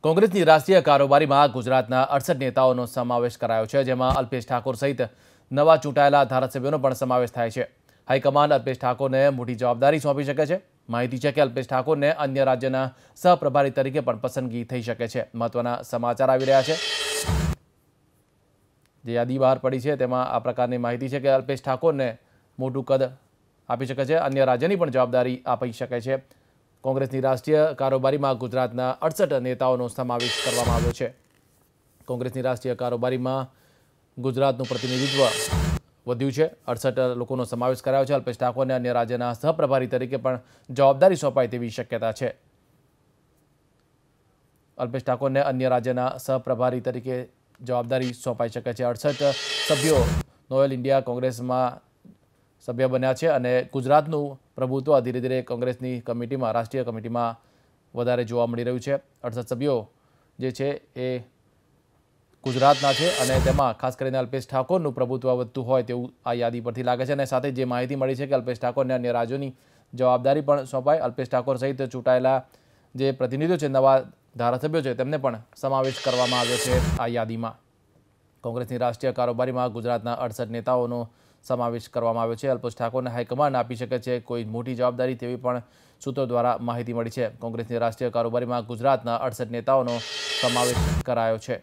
કોંગ્રેસની રાષ્ટ્રીય કારોબારીમાં ગુજરાતના 68 નેતાઓનો સમાવેશ કરાયો છે, જેમાં અલ્પેશ ઠાકોર સહિત નવા ચૂંટાયેલા ધારાસભ્યોનો પણ સમાવેશ થાય છે। હાઈકમાન્ડ અલ્પેશ ઠાકોરને મોટી જવાબદારી સોંપી શકે છે। માહિતી છે કે અલ્પેશ ઠાકોરને અન્ય રાજ્યના સહપ્રભારી તરીકે પણ પસંદગી થઈ શકે છે। મહત્વના સમાચાર આવી રહ્યા છે। જે યાદી બહાર પડી છે તેમાં આ પ્રકારની માહિતી છે કે અલ્પેશ ઠાકોરને મોટું કદ આપી શકે છે, અન્ય રાજ્યની પણ જવાબદારી આપી શકે છે। કોંગ્રેસની રાષ્ટ્રીય કારોબારીમાં ગુજરાતના 68 નેતાઓનો સમાવેશ કરવામાં આવ્યો છે। કોંગ્રેસની રાષ્ટ્રીય કારોબારીમાં ગુજરાતનું પ્રતિનિધિત્વ વધ્યું છે। 68 લોકોનો સમાવેશ કરાયો છે। અલ્પેશ ઠાકોરને અન્ય રાજ્યના સહપ્રભારી તરીકે પણ જવાબદારી સોંપાય તેવી શક્યતા છે। અલ્પેશ ઠાકોરને અન્ય રાજ્યના સહપ્રભારી તરીકે જવાબદારી સોંપાઈ શકે છે। 68 સભ્યો નોવેલ ઇન્ડિયા કોંગ્રેસમાં સભ્ય બન્યા છે અને ગુજરાતનું પ્રભુત્વ ધીરે ધીરે કોંગ્રેસની કમિટીમાં, રાષ્ટ્રીય કમિટીમાં વધારે જોવા મળી રહ્યું છે। 68 સભ્યો જે છે એ ગુજરાતના છે અને તેમાં ખાસ કરીને અલ્પેશ ઠાકોરનું પ્રભુત્વ વધતું હોય તેવું આ યાદી પરથી લાગે છે। અને સાથે જે માહિતી મળી છે કે અલ્પેશ ઠાકોરને અન્ય રાજ્યોની જવાબદારી પણ સોંપાય। અલ્પેશ ઠાકોર સહિત ચૂંટાયેલા જે પ્રતિનિધિઓ છે, નવા ધારાસભ્યો છે, તેમને પણ સમાવેશ કરવામાં આવ્યો છે આ યાદીમાં। કોંગ્રેસની રાષ્ટ્રીય કારોબારીમાં ગુજરાતના 68 નેતાઓનો સમાવેશ કરવામાં આવ્યો છે। અલ્પેશ ઠાકોરને હાઈકમાન્ડ આપી શકે છે કોઈ મોટી જવાબદારી, તેવી પણ સૂત્રો દ્વારા માહિતી મળી છે। કોંગ્રેસની રાષ્ટ્રીય કારોબારીમાં ગુજરાતના 68 નેતાઓનો સમાવેશ કરાયો છે।